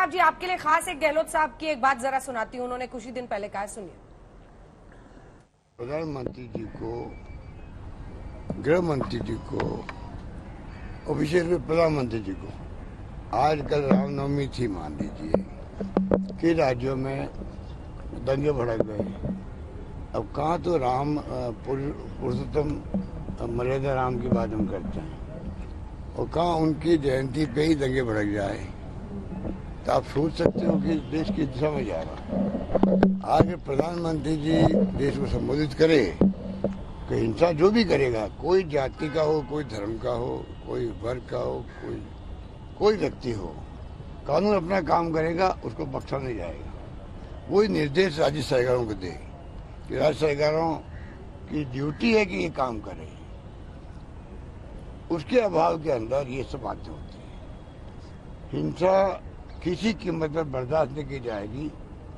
साहब जी, आपके लिए खास एक गहलोत साहब की एक बात जरा सुनाती हूँ। उन्होंने कुछ ही दिन पहले कहा, सुनिए। प्रधानमंत्री जी को, गृह मंत्री जी को और विशेष रूप प्रधानमंत्री जी को आज कल रामनवमी थी, मान लीजिए कि राज्यों में दंगे भड़क गए। अब कहाँ तो राम पुरुषोत्तम मर्यादा राम की बात हम करते हैं और कहाँ उनकी जयंती पे ही दंगे भड़क जाए। तो आप सोच सकते हो कि देश किस दिशा में जा रहा है। आज प्रधानमंत्री जी देश को संबोधित करे कि हिंसा जो भी करेगा, कोई जाति का हो, कोई धर्म का हो, कोई वर्ग का हो, कोई व्यक्ति हो, कानून अपना काम करेगा, उसको बख्शा नहीं जाएगा। वही निर्देश राज्य सरकारों को दे कि राज्य सरकारों की ड्यूटी है कि ये काम करे। उसके अभाव के अंदर ये सब बातें होती हैं। हिंसा किसी कीमत पर बर्दाश्त नहीं की जाएगी,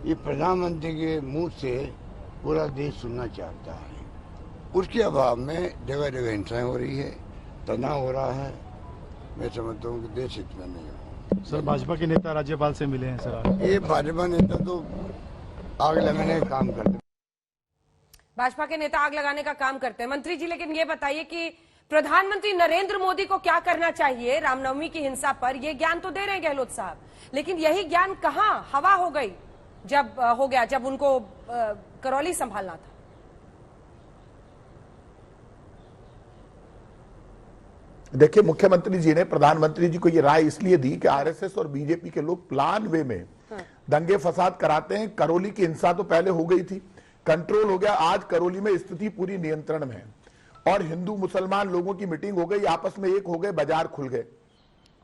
ये प्रधानमंत्री के मुंह से पूरा देश सुनना चाहता है। उसके अभाव में जगह जगह हिंसाएं हो रही है, तनाव हो रहा है। मैं समझता हूँ कि देश हित में नहीं हो। सर, भाजपा के नेता राज्यपाल से मिले हैं सर। ये भाजपा नेता तो आग लगाने का काम करते हैं। भाजपा के नेता आग लगाने का काम करते हैं। मंत्री जी, लेकिन ये बताइए कि प्रधानमंत्री नरेंद्र मोदी को क्या करना चाहिए रामनवमी की हिंसा पर? ये ज्ञान तो दे रहे हैं गहलोत साहब, लेकिन यही ज्ञान कहां हवा हो गई जब उनको करौली संभालना था। देखिए, मुख्यमंत्री जी ने प्रधानमंत्री जी को ये राय इसलिए दी कि आरएसएस और बीजेपी के लोग प्लान वे में दंगे फसाद कराते हैं। करौली की हिंसा तो पहले हो गई थी, कंट्रोल हो गया। आज करौली में स्थिति पूरी नियंत्रण में है और हिंदू मुसलमान लोगों की मीटिंग हो गई, आपस में एक हो गए, बाजार खुल गए।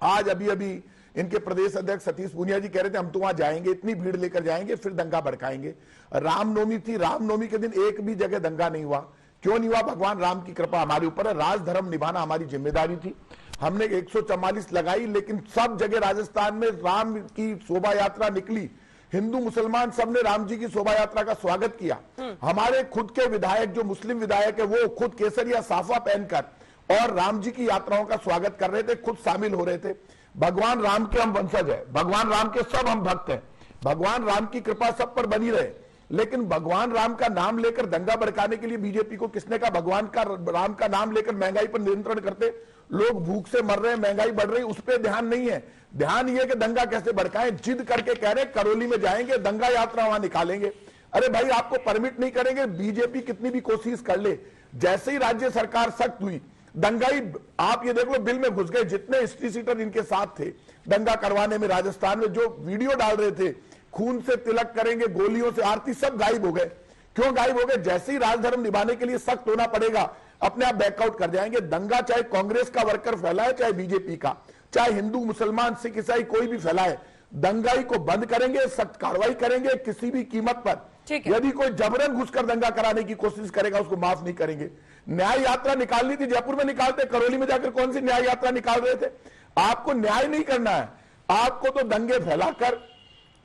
आज अभी इनके प्रदेश अध्यक्ष सतीश पूनिया जी कह रहे थे हम तो वहां जाएंगे, इतनी भीड़ लेकर जाएंगे, फिर दंगा भड़काएंगे। रामनवमी थी, रामनवमी के दिन एक भी जगह दंगा नहीं हुआ। क्यों नहीं हुआ? भगवान राम की कृपा हमारे ऊपर है। राज धर्म निभाना हमारी जिम्मेदारी थी। हमने 144 लगाई, लेकिन सब जगह राजस्थान में राम की शोभा यात्रा निकली। हिंदू मुसलमान सबने राम जी की शोभा यात्रा का स्वागत किया। हमारे खुद के विधायक, जो मुस्लिम विधायक है, वो खुद केसरिया साफा पहनकर और राम जी की यात्राओं का स्वागत कर रहे थे, खुद शामिल हो रहे थे। भगवान राम के हम वंशज है, भगवान राम के सब हम भक्त हैं, भगवान राम की कृपा सब पर बनी रहे। लेकिन भगवान राम का नाम लेकर दंगा भड़काने के लिए बीजेपी को किसने कहा? भगवान का राम का नाम लेकर महंगाई पर नियंत्रण करते, लोग भूख से मर रहे हैं, महंगाई बढ़ रही, उस पर ध्यान नहीं है। ध्यान ये कि दंगा कैसे भड़काएं। जिद करके कह रहे करौली में जाएंगे, दंगा यात्रा वहां निकालेंगे। अरे भाई, आपको परमिट नहीं करेंगे। बीजेपी कितनी भी कोशिश कर ले, जैसे ही राज्य सरकार सख्त हुई, दंगाई आप ये देख लो, बिल में घुस गए। जितने हिस्ट्री सीटर इनके साथ थे दंगा करवाने में राजस्थान में, जो वीडियो डाल रहे थे खून से तिलक करेंगे, गोलियों से आरती, सब गायब हो गए। क्यों गायब हो गए? जैसे ही राजधर्म निभाने के लिए सख्त होना पड़ेगा, अपने आप बैकआउट कर जाएंगे। दंगा चाहे कांग्रेस का वर्कर फैलाए, चाहे बीजेपी का, चाहे हिंदू मुसलमान सिख ईसाई कोई भी फैलाए, दंगाई को बंद करेंगे, सख्त कार्रवाई करेंगे किसी भी कीमत पर। यदि कोई जबरन घुसकर दंगा कराने की कोशिश करेगा, उसको माफ नहीं करेंगे। न्याय यात्रा निकालनी थी, जयपुर में निकालते, करौली में जाकर कौन सी न्याय यात्रा निकाल रहे थे? आपको न्याय नहीं करना है, आपको तो दंगे फैलाकर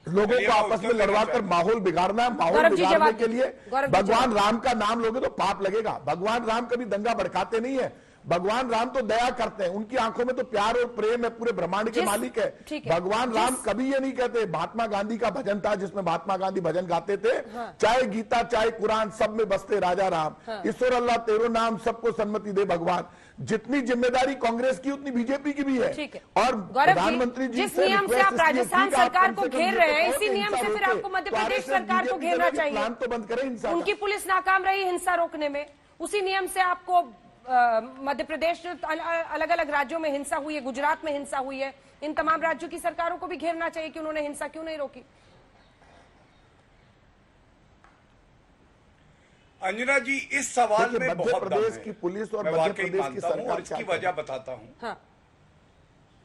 लोगों को आपस में लड़वाकर माहौल बिगाड़ना है। माहौल बिगाड़ने के लिए भगवान राम का नाम लोगे तो पाप लगेगा। भगवान राम कभी दंगा भड़काते नहीं है। भगवान राम तो दया करते हैं, उनकी आंखों में तो प्यार और प्रेम है, पूरे ब्रह्मांड के मालिक है। भगवान राम कभी ये नहीं कहते। महात्मा गांधी का भजन था जिसमें महात्मा गांधी भजन गाते थे, चाहे गीता चाहे कुरान, सब में बसते राजा राम। ईश्वर अल्लाह तेरो नाम, सबको सन्मति दे भगवान। जितनी जिम्मेदारी कांग्रेस की उतनी बीजेपी की भी है। और प्रधानमंत्री जी जिस नियम से आप राजस्थान सरकार को घेर रहे हैं, इसी नियम से फिर आपको मध्य प्रदेश सरकार को घेरना चाहिए। प्लान तो बंद करें। उनकी पुलिस नाकाम रही हिंसा रोकने में, उसी नियम से आपको मध्य प्रदेश, अलग अलग राज्यों में हिंसा हुई है, गुजरात में हिंसा हुई है, इन तमाम राज्यों की सरकारों को भी घेरना चाहिए कि उन्होंने हिंसा क्यों नहीं रोकी। अंजना जी, इस सवाल में मध्य प्रदेश की पुलिस और मध्य प्रदेश की सरकार, और इसकी वजह बताता हूं। हाँ,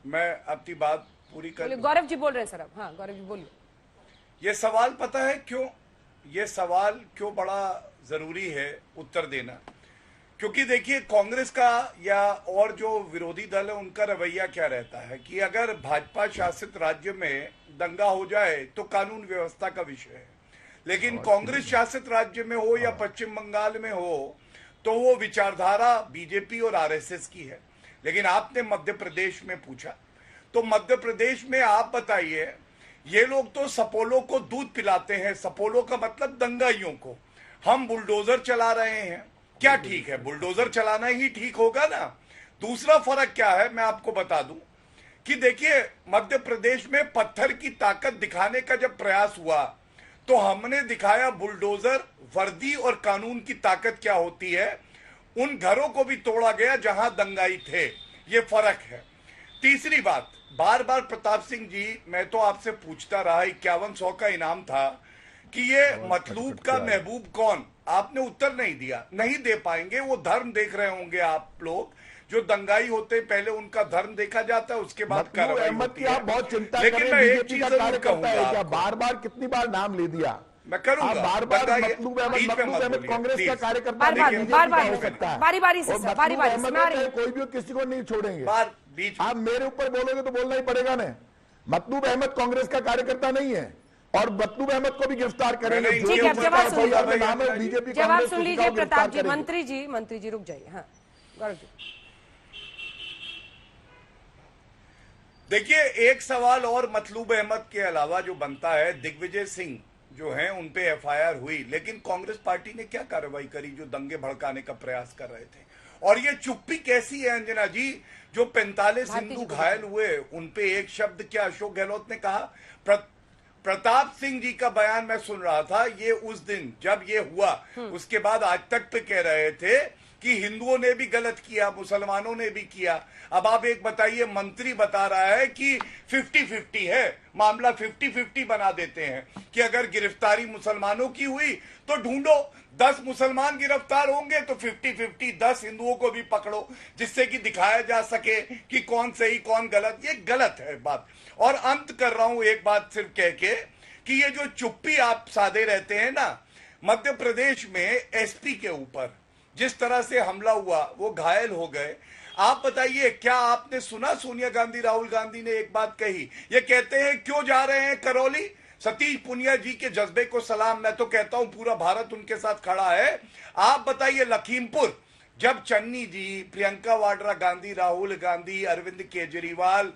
मैं अपनी बात पूरी कर। गौरव जी बोल रहे हैं सर अब। हाँ गौरव जी बोलिए। ये सवाल पता है क्यों, ये सवाल क्यों बड़ा जरूरी है उत्तर देना? क्योंकि देखिए, कांग्रेस का या और जो विरोधी दल है उनका रवैया क्या रहता है कि अगर भाजपा शासित राज्य में दंगा हो जाए तो कानून व्यवस्था का विषय है, लेकिन कांग्रेस शासित राज्य में हो या पश्चिम बंगाल में हो तो वो विचारधारा बीजेपी और आरएसएस की है। लेकिन आपने मध्य प्रदेश में पूछा, तो मध्य प्रदेश में आप बताइए ये लोग तो सपोलो को दूध पिलाते हैं, सपोलो का मतलब दंगाइयों को। हम बुलडोजर चला रहे हैं, क्या ठीक है? बुलडोजर चलाना ही ठीक होगा ना। दूसरा फर्क क्या है मैं आपको बता दूं कि देखिए, मध्य प्रदेश में पत्थर की ताकत दिखाने का जब प्रयास हुआ तो हमने दिखाया बुलडोजर, वर्दी और कानून की ताकत क्या होती है। उन घरों को भी तोड़ा गया जहां दंगाई थे, ये फर्क है। तीसरी बात, बार बार प्रताप सिंह जी, मैं तो आपसे पूछता रहा, 5100 का इनाम था कि ये मतलूब का महबूब कौन, आपने उत्तर नहीं दिया। नहीं दे पाएंगे, वो धर्म देख रहे होंगे आप लोग। जो दंगाई होते हैं पहले उनका धर्म देखा जाता है, उसके बाद कार्रवाई होती है। आप बहुत चिंता लेकिन करें, मैं एक बीजेपी चीज का जरूर कार्यकर्ता है क्या? कहूंगा, बार बार कितनी बार नाम ले दिया, मैं करूंगा, आप बार बार बताइए, मतलूब बीच में मत अहमद बोलिए, कांग्रेस का प्लीज। कार्यकर्ता बार बार बीजेपी बार का बार हो सकता है। बारी बारी से और सर, बारी बारी से मतलूब मैं आ रही अहमद हूं। कोई भी किसी को नहीं छोड़ेंगे। बार बीच में आप मेरे ऊपर बोलोगे तो बोलना ही पड़ेगा ना। मतलूब अहमद कांग्रेस का कार्यकर्ता नहीं है और मतलूब अहमद को भी गिरफ्तार करेंगे। नहीं, ठीक है, अब जवाब सुन लीजिए। नाम है बीजेपी जवाब कांग्रेस, सुन किसी लीजिए का वो गिरफ्तार प्रताप जी। करेगी। मंत्री जी रुक जाइए। हाँ गौरव जी। देखिए, एक सवाल और मतलूब अहमद के अलावा जो बनता है, दिग्विजय सिंह जो हैं उन पे एफआईआर हुई, लेकिन कांग्रेस पार्टी ने क्या कार्रवाई करी जो दंगे भड़काने का प्रयास कर रहे थे? और ये चुप्पी कैसी है अंजना जी? जो 45 हिंदू घायल हुए उन पे एक शब्द क्या अशोक गहलोत ने कहा? प्रताप सिंह जी का बयान मैं सुन रहा था, ये उस दिन जब ये हुआ उसके बाद आज तक पे कह रहे थे कि हिंदुओं ने भी गलत किया, मुसलमानों ने भी किया। अब आप एक बताइए, मंत्री बता रहा है कि 50-50 है, मामला 50-50 बना देते हैं कि अगर गिरफ्तारी मुसलमानों की हुई तो ढूंढो, 10 मुसलमान गिरफ्तार होंगे तो 50-50 10 हिंदुओं को भी पकड़ो, जिससे कि दिखाया जा सके कि कौन सही कौन गलत। ये गलत है बात। और अंत कर रहा हूं एक बात सिर्फ कह के कि ये जो चुप्पी आप साधे रहते हैं ना, मध्य प्रदेश में एसपी के ऊपर जिस तरह से हमला हुआ, वो घायल हो गए। आप बताइए, क्या आपने सुना सोनिया गांधी, राहुल गांधी ने एक बात कही? ये कहते हैं क्यों जा रहे हैं करौली? सतीश पुनिया जी के जज्बे को सलाम, मैं तो कहता हूं पूरा भारत उनके साथ खड़ा है। आप बताइए, लखीमपुर जब चन्नी जी, प्रियंका वाड्रा गांधी, राहुल गांधी, अरविंद केजरीवाल,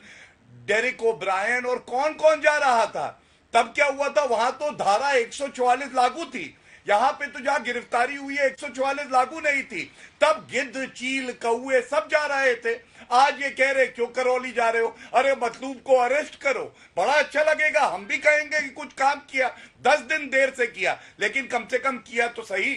डेरिक ओब्रायन और कौन कौन जा रहा था, तब क्या हुआ था? वहां तो धारा 144 लागू थी। यहां पे तो जहां गिरफ्तारी हुई है 144 लागू नहीं थी। तब गिद्ध, चील, कौए सब जा रहे थे। आज ये कह रहे क्यों करौली जा रहे हो? अरे मतलूब को अरेस्ट करो, बड़ा अच्छा लगेगा, हम भी कहेंगे कि कुछ काम किया। 10 दिन देर से किया, लेकिन कम से कम किया तो सही।